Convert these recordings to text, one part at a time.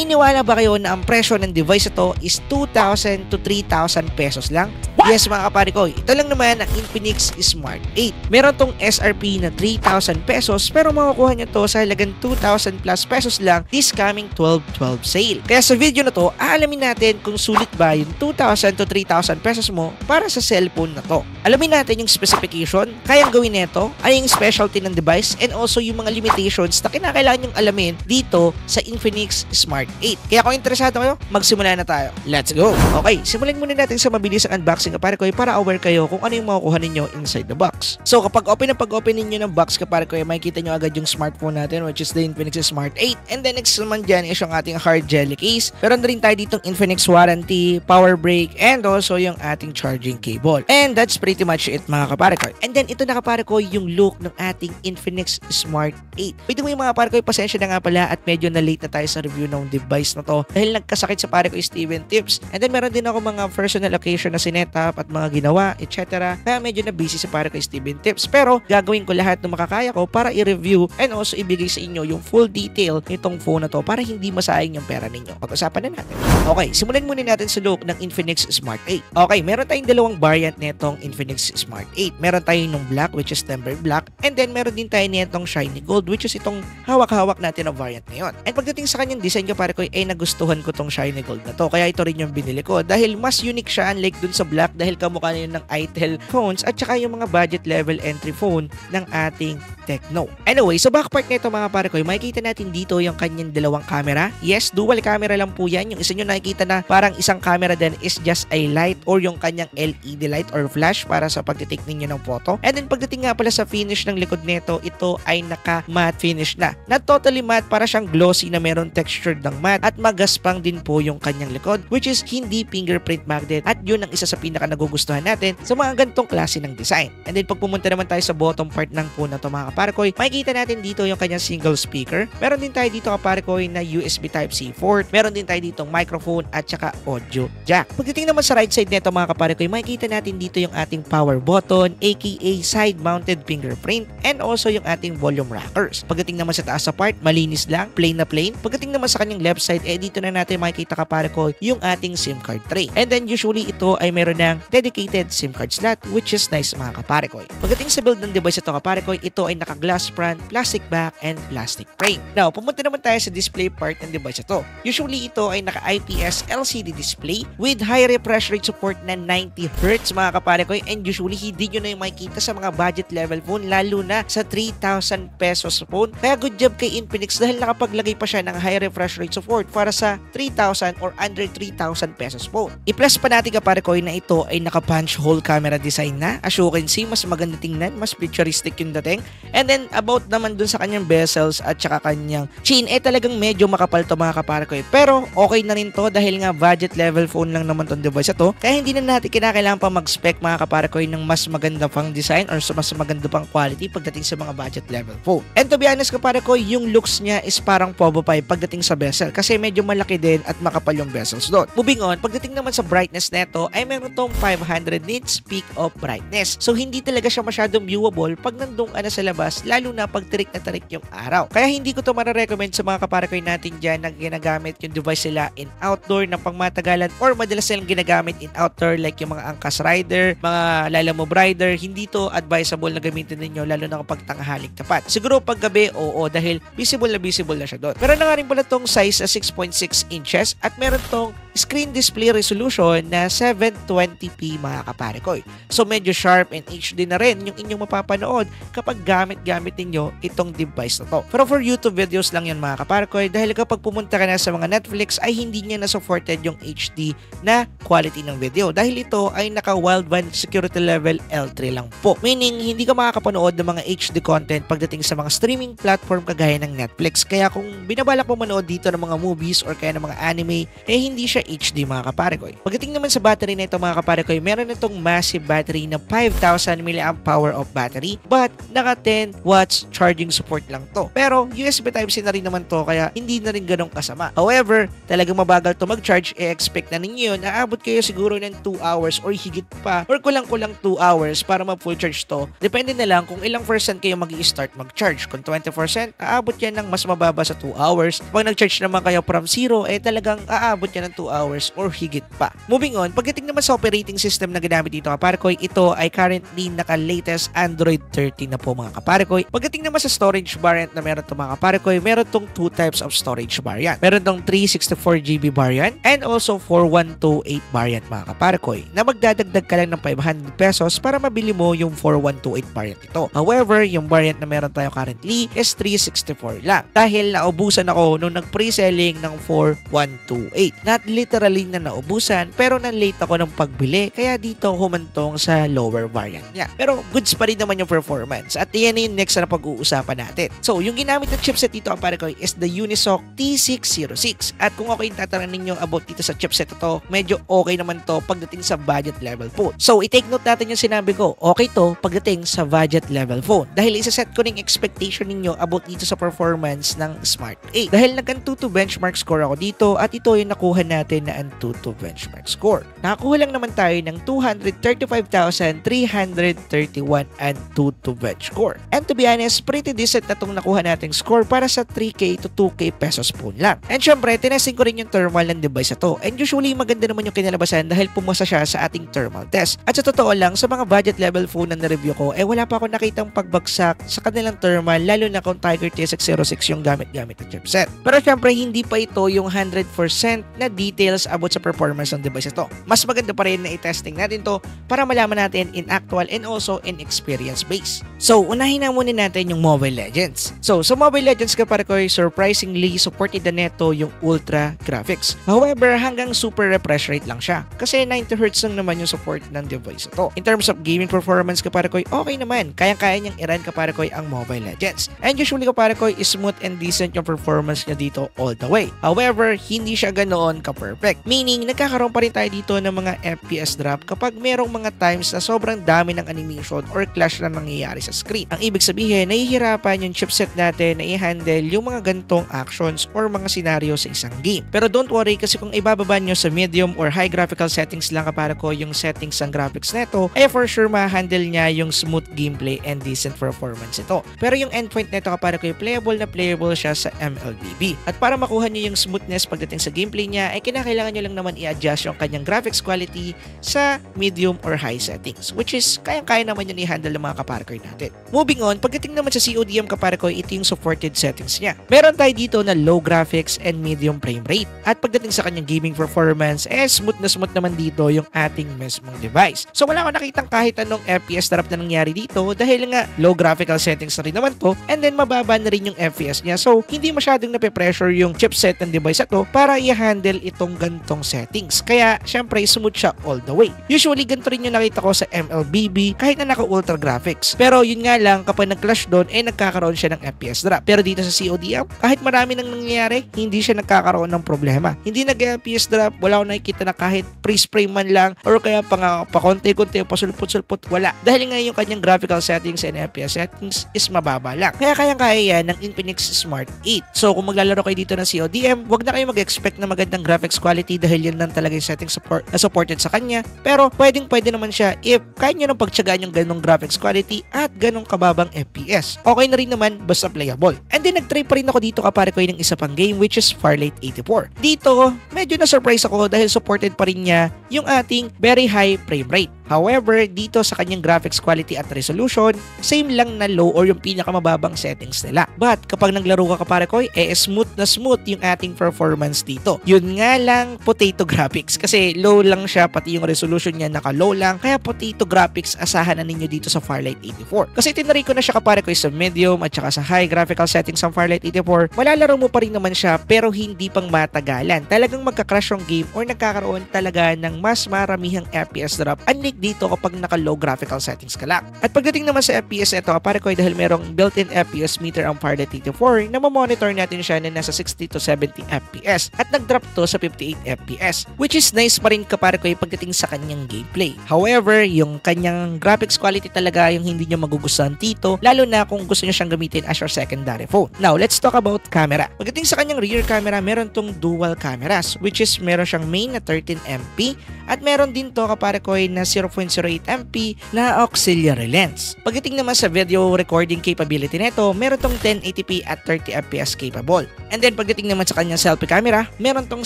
Naniniwala ba kayo na ang presyo ng device ito is 2,000 to 3,000 pesos lang? Yes mga kapare ko, ito lang naman ang Infinix Smart 8. Meron tong SRP na 3,000 pesos pero makukuha nyo to sa halagang 2,000 plus pesos lang this coming 12/12 sale. Kaya sa video na to, aalamin natin kung sulit ba yung 2,000 to 3,000 pesos mo para sa cellphone na to. Alamin natin yung specification, kayang gawin nito, ano yung specialty ng device, and also yung mga limitations na kinakailangan yung alamin dito sa Infinix Smart 8. Kaya kung interesado kayo, magsimula na tayo. Let's go! Okay, simulan muna natin sa mabilis ang unboxing kapare ko para aware kayo kung ano yung makukuha ninyo inside the box. So kapag pag-open ninyo ng box kapare ko, makikita nyo agad yung smartphone natin which is the Infinix Smart 8. And then next naman dyan is yung ating hard jelly case. Meron rin tayo ditong Infinix warranty, power brick, and also yung ating charging cable. And that's pretty much it mga kapare ko. And then ito na kapare ko yung look ng ating Infinix Smart 8. Pwede mo yung mga kapare ko, pasensya na nga pala at medyo na late na tayo sa review ng device na to dahil nagkasakit sa pare ko Steven Tips. And then meron din ako mga personal occasion na sinetap at mga ginawa, etc. Kaya medyo na busy sa pare ko Steven Tips. Pero gagawin ko lahat ng makakaya ko para i-review and also ibigay sa inyo yung full detail nitong phone na to para hindi masayang yung pera ninyo. Pag-usapan na natin. Okay, simulan muna natin sa look ng Infinix Smart 8. Okay, meron tayong dalawang variant nitong Infinix Smart 8. Meron tayong nung black which is tempered black, and then meron din tayo nitong shiny gold which is itong hawak-hawak natin na variant na yun. And pagdating sa kanyang design ko pare ko ay nagustuhan ko tong shiny gold na to. Kaya ito rin yung binili ko dahil mas unique siya unlike dun sa black dahil kamukha na yun ng Itel phones at saka yung mga budget level entry phone ng ating Tecno. Anyway, sa back part nito mga pare ko, makikita natin dito yung kanyang dalawang camera. Yes, dual camera lang po yan. Yung isa nyo nakikita na parang isang camera din is just a light or yung kanyang LED light or flash para sa pagtitake ninyo ng photo. And then pagdating nga pala sa finish ng likod nito, ito ay naka-matte finish na. Not totally matte, para siyang glossy na meron textured ng matte at magaspang din po yung kanyang likod which is hindi fingerprint magnet at yun ang isa sa pinaka nagugustuhan natin sa mga ganitong klase ng design. And then pag pumunta naman tayo sa bottom part ng phone na to mga kapare ko, makikita natin dito yung kanyang single speaker. Meron din tayo dito kapare ko na USB Type-C port. Meron din tayo dito microphone at saka audio jack. Pagdating naman sa right side nito mga kapare ko, makikita natin dito yung ating power button aka side mounted fingerprint and also yung ating volume rockers. Pagdating naman sa taas sa part, malinis lang, plain na plain. Pagdating naman sa kanyang left side, dito na natin makikita kapare ko yung ating SIM card tray. And then usually ito ay meron ng dedicated SIM card slot which is nice mga kapare ko. Pagdating sa build ng device ito kapare ko, ito ay naka-glass front, plastic back, and plastic frame. Now, pumunta naman tayo sa display part ng device ito. Usually, ito ay naka-IPS LCD display with high refresh rate support na 90Hz mga kapare ko. And usually, hindi nyo na yung makikita sa mga budget level phone, lalo na sa 3,000 pesos phone. Kaya good job kay Infinix dahil nakapaglagay pa siya ng high refresh rate support para sa 3,000 or under 3,000 pesos phone. I-plus pa natin kapare ko na ito ay naka-punch hole camera design na. As you can see, mas maganda tingnan, mas futuristic yung dating. And then about naman dun sa kanyang bezels at saka kanyang chin, talagang medyo makapal to mga kapare ko. Pero okay na rin to dahil nga budget level phone lang naman tong device ito. Kaya hindi na natin kinakailangan pa mag-spec mga kapare ko ng mas maganda pang design or mas maganda pang quality pagdating sa mga budget level phone. And to be honest kapare ko, yung looks niya is parang Povo 5 pagdating sa bezel kasi medyo malaki din at makapal yung bezels doon. Moving on, pagdating naman sa brightness neto ay meron tong 500 nits peak of brightness. So hindi talaga siya masyadong viewable pag nandun ka na sa labas, lalo na pag tirik na tirik yung araw. Kaya hindi ko to mara-recommend sa mga kapare natin dyan na ginagamit yung device nila in outdoor na pangmatagalan or madalas silang ginagamit in outdoor like yung mga angkas rider, mga lalamove rider. Hindi to advisable na gamitin ninyo lalo na kapag tanghaling tapat. Siguro pag gabi, oo, dahil visible na siya doon. Meron na nga rin pala tong size na 6.6 inches at meron tong screen display resolution na 720p mga kapare ko. So medyo sharp and HD na rin yung inyong mapapanood kapag gamit ninyo itong device na to. Pero for YouTube videos lang yan mga kapare ko dahil kapag pumunta ka na sa mga Netflix ay hindi niya na supported yung HD na quality ng video dahil ito ay naka wideband security level L3 lang po. Meaning hindi ka makakapanood ng mga HD content pagdating sa mga streaming platform kagaya ng Netflix. Kaya kung binabalak mo manood dito ng mga movies or kaya ng mga anime, hindi siya HD mga kapare ko. Pagdating naman sa battery na ito mga kapare ko, meron na itong massive battery na 5,000 mAh power of battery but naka 10 watts charging support lang to. Pero USB Type-C na rin naman to kaya hindi na rin ganong kasama. However, talagang mabagal to mag-charge, expect na ninyo na aabot kayo siguro ng 2 hours or higit pa or kulang-kulang 2 hours para ma-full charge to. Depende na lang kung ilang percent kayo mag-i-start mag-charge. Kung 20%, aabot yan ng mas mababa sa 2 hours. Pag nag-charge naman naman kayo from 0, talagang aabot yan ng 2 hours or higit pa. Moving on, pagdating naman sa operating system na ginamit dito kaparikoy, ito ay currently naka-latest Android 13 na po mga kaparikoy. Pagdating naman sa storage variant na meron ito mga kaparikoy, meron itong 2 types of storage variant. Meron itong 364GB variant and also 4128 variant mga kaparikoy, na magdadagdag ka lang ng 500 pesos para mabili mo yung 4128 variant ito. However, yung variant na meron tayo currently is 364 lang. Dahil naubusan ako nung nag-pre-selling ng 4128. Not literally na naubusan, pero na-late ako ng pagbili, kaya dito humantong sa lower variant niya. Pero goods pa rin naman yung performance. At yan yung next na pag-uusapan natin. So, yung ginamit na chipset dito kaparikoy is the Unisoc T606. At kung ako yung tatanungin ninyo about dito sa chipset ito, medyo okay naman to pagdating sa budget level phone. So, i-take note natin yung sinabi ko. Okay to pagdating sa budget level phone. Dahil isa-set ko ng expectation ninyo about dito sa performance ng Smart 8. Dahil nag-Antutu benchmark score ako dito at ito yung nakuha natin na Antutu benchmark score. Nakakuha lang naman tayo ng 235,331 Antutu bench score. And to be honest, pretty decent na itong nakuha nating score para sa 3K to 2K pesos phone lang. And syempre, tinesting ko rin yung thermal ng device na to. And usually, maganda naman yung kinalabasan dahil pumasa siya sa ating thermal test. At sa totoo lang, sa mga budget level phone na na-review ko, wala pa ako nakitang pagbagsak sa kanilang thermal, lalo na kung Tiger T606 yung gamit-gamit na chipset. Pero syempre, hindi pa ito yung 100% na details about sa performance ng device ito. Mas maganda pa rin na i-testing natin to para malaman natin in actual and also in experience base. So, unahin na muna natin yung Mobile Legends. So, sa Mobile Legends kaparikoy, surprisingly, supported na neto yung Ultra Graphics. However, hanggang super refresh rate lang siya. Kasi 90Hz lang naman yung support ng device ito. In terms of gaming performance kaparikoy, okay naman. Kayang-kaya niyang i-run kaparikoy ang Mobile Legends. And usually kaparikoy, smooth and decent yung performance niya dito all the way. However, hindi siya ganoon ka-perfect. Meaning, nagkakaroon pa rin tayo dito ng mga FPS drop kapag merong mga times na sobrang dami ng animation or clash na nangyayari sa screen. Ang ibig sabihin, nahihirapan yung chipset natin na i-handle yung mga gantong actions or mga scenario sa isang game. Pero don't worry kasi kung ibababa nyo sa medium or high graphical settings lang kaparikoy yung settings ng graphics neto, for sure ma-handle niya yung smooth gameplay and decent performance ito. Pero yung endpoint neto kaparikoy, playable na playable siya sa MLBB. At para makuha nyo yung smoothness pagdating sa gameplay niya, kinakailangan nyo lang naman i-adjust yung kanyang graphics quality sa medium or high settings, which is kayang-kaya naman yun i-handle ng mga kaparikoy natin. Moving on, pagdating naman sa CODM kaparikoy, ito yung supported settings niya. Meron tayo dito na low graphics and medium frame rate. At pagdating sa kanyang gaming performance, smooth na smooth naman dito yung ating mismong device. So wala ko nakitang kahit anong FPS drop na nangyari dito dahil nga low graphical settings na rin naman to, and then mababa na rin yung FPS niya. So hindi masyadong nape-pressure yung chipset ng device na to para i-handle itong gantong settings. Kaya syempre smooth siya all the way. Usually ganito rin yung nakita ko sa MLBB kahit na naka-ultra graphics. Pero yun nga lang, kapag nag-clash doon, nagkakaroon siya ng FPS drop. Pero dito sa CODM, kahit marami nang nangyayari, hindi siya nagkakaroon ng problema. Hindi nag-FPS drop, wala akong nakikita na kahit pre-spray man lang or kaya pa konti-konti, pasulpot-sulpot, wala. Dahil nga yung kanyang graphical settings and FPS settings is mababa lang. Kaya kayang-kaya yan ng Infinix Smart 8. So kung maglalaro kayo dito ng CODM, wag na kayo mag-expect na magandang graphics quality dahil yan lang talaga yung settings supported sa kanya. Pero pwede naman siya if kaya nyo nang pagtsagaan yung ganong graphics quality at ganong kababang FPS. Okay na rin naman basta playable. And then nag-try pa rin ako dito kaparikoy ng isa pang game which is Farlight 84. Dito, medyo na-surprise ako dahil supported pa rin niya yung ating very high frame rate. However, dito sa kanyang graphics quality at resolution, same lang na low or yung pinakamababang settings nila. But kapag naglaro ka kaparikoy, smooth na smooth yung ating performance dito. Yun nga lang, potato graphics. Kasi low lang siya, pati yung resolution niya naka-low lang. Kaya potato graphics, asahan na ninyo dito sa Farlight 84. Kasi tinry ko na siya kaparikoy sa medium at saka sa high graphical settings ng Farlight 84. Malalaro mo pa rin naman siya pero hindi pang matagalan. Talagang magka-crash yung game or nagkakaroon talaga ng mas maramihang FPS drop. Unlike dito kapag naka-low graphical settings ka lang. At pagdating naman sa FPS ito, kaparikoy, dahil merong built-in FPS meter ang Farlight 84, na mamonitor natin siya na nasa 60 to 70 FPS at nag-drop to sa 58 FPS, which is nice pa rin kaparikoy pagdating sa kanyang gameplay. However, yung kanyang graphics quality talaga yung hindi nyo magugustuhan dito, lalo na kung gusto nyo siyang gamitin as your secondary phone. Now, let's talk about camera. Pagdating sa kanyang rear camera, meron tong dual cameras, which is meron siyang main na 13MP at meron din to kaparikoy na 0 0.08MP na auxiliary lens. Pagdating naman sa video recording capability nito, meron tong 1080p at 30fps capable. And then pagdating naman sa kanyang selfie camera, meron tong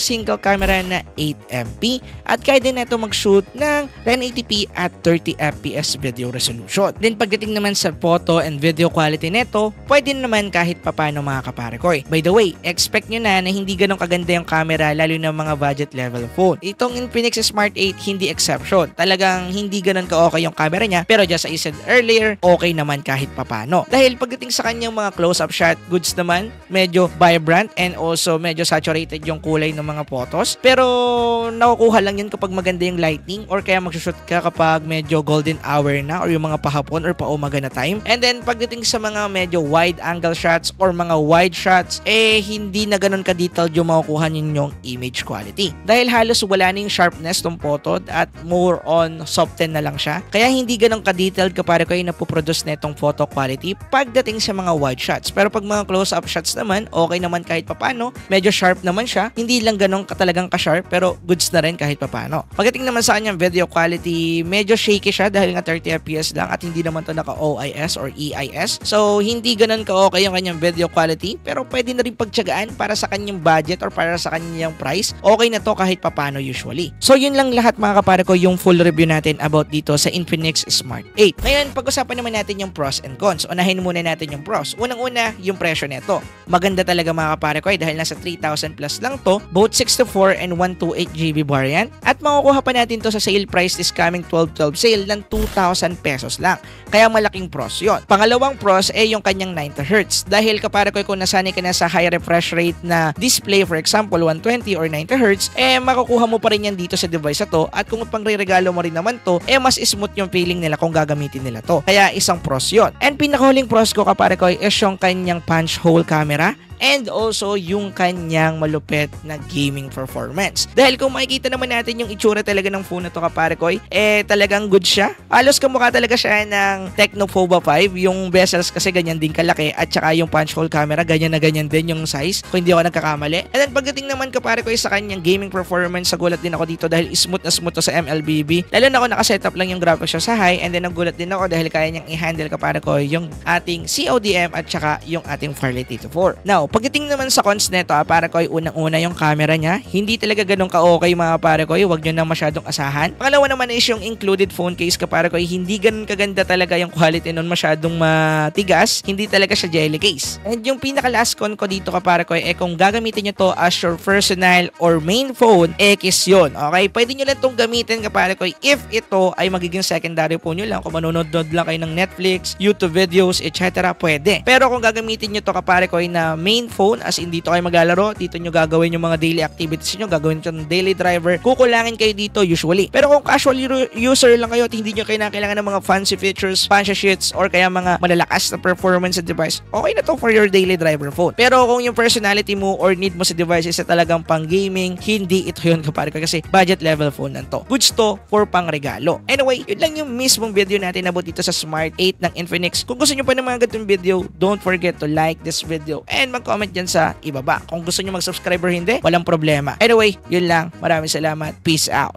single camera na 8MP at kaya din nito mag-shoot ng 1080p at 30fps video resolution. Then pagdating naman sa photo and video quality nito, pwede naman kahit papano mga kaparekoy. By the way, expect nyo na hindi ganun kaganda yung camera lalo na mga budget level phone. Itong Infinix Smart 8 hindi exception. Talagang hindi ganun ka-okay yung camera niya, pero just as I said earlier, okay naman kahit papano. Dahil pagdating sa kanyang mga close-up shot, goods naman, medyo vibrant and also medyo saturated yung kulay ng mga photos. Pero nakukuha lang yun kapag maganda yung lighting or kaya magsushoot ka kapag medyo golden hour na or yung mga pahapon or paumaga na time. And then pagdating sa mga medyo wide angle shots or mga wide shots, hindi na ganun ka-detailed yung makukuha ninyong image quality. Dahil halos wala na yung sharpness ng photo at more on soften na lang siya. Kaya hindi ganun ka-detailed kapare ko yung napoproduce na itong photo quality pagdating sa mga wide shots. Pero pag mga close-up shots naman, okay naman kahit papano. Medyo sharp naman siya. Hindi lang ganun talagang ka-sharp pero goods na rin kahit papano. Pagdating naman sa kanyang video quality, medyo shaky siya dahil nga 30fps lang at hindi naman to naka-OIS or EIS. So, hindi ganun ka-okay yung kanyang video quality pero pwede na rin pagtiyagaan para sa kanyang budget or para sa kanyang price. Okay na to kahit papano usually. So, yun lang lahat mga kapare ko yung full review natin about dito sa Infinix Smart 8. Ngayon, pag-usapan naman natin yung pros and cons. Unahin muna natin yung pros. Unang-una, yung presyo nito. Maganda talaga mga kapare ko dahil nasa 3,000 plus lang to, both 64 and 128GB variant at makukuha pa natin to sa sale price this coming 12/12 sale ng 2,000 pesos lang. Kaya malaking pros yon. Pangalawang pros yung kanyang 90Hz. Dahil kapare ko kung nasanay ka na sa high refresh rate na display, for example 120 or 90Hz, makukuha mo pa rin yan dito sa device na to at kung pangre-regalo mo rin naman to, mas smooth yung feeling nila kung gagamitin nila to. Kaya isang pros yon. And pinakahuling pros ko kapare ko is yung kanyang punch hole camera and also yung kanyang malupit na gaming performance. Dahil kung makikita naman natin yung itsura talaga ng phone na to kapare ko, talagang good siya. Halos kamukha talaga siya ng Tecno Pova 5. Yung bezels kasi ganyan din kalaki at saka yung punch hole camera ganyan na ganyan din yung size kung hindi ako nagkakamali. And then pagdating naman kapare ko sa kanyang gaming performance, nagulat din ako dito dahil smooth na smooth to sa MLBB. Lalo na ako nakasetup lang yung graphics siya sa high and then nagulat din ako dahil kaya niyang i-handle kapare ko yung ating CODM at saka yung ating Fairlight T2 4. Now, pagdating naman sa cons nito, para ko unang-una yung camera niya, hindi talaga ganun ka-okay mga pare ko, wag nyo na masyadong asahan. Pangalawa naman is yung included phone case kapare ko, hindi ganun kaganda talaga yung quality nun, masyadong matigas, hindi talaga siya jelly case. And yung pinaka-last con ko dito kapare ko, kung gagamitin nyo to as your personal or main phone, kiss yun. Okay, pwede nyo lang itong gamitin kapare ko if ito ay magiging secondary phone nyo lang, kung manonood lang kayo ng Netflix, YouTube videos, etc. pwede. Pero kung gagamitin nyo to kapare ko na main phone, as in dito kayo maglalaro, dito nyo gagawin yung mga daily activities nyo, gagawin nyo ng daily driver, kukulangin kayo dito usually. Pero kung casual user lang kayo at hindi nyo kailangan ng mga fancy features, fancy sheets, or kaya mga malalakas na performance sa device, okay na to for your daily driver phone. Pero kung yung personality mo or need mo sa device is talagang pang gaming, hindi ito yun kapare ko kasi budget level phone lang to. Goods to for pang regalo. Anyway, yun lang yung mismong video natin about dito sa Smart 8 ng Infinix. Kung gusto nyo pa ng mga ganitong video, don't forget to like this video and mag-comment dyan sa ibaba. Kung gusto nyo mag-subscribe or hindi, walang problema. Anyway, yun lang. Maraming salamat. Peace out.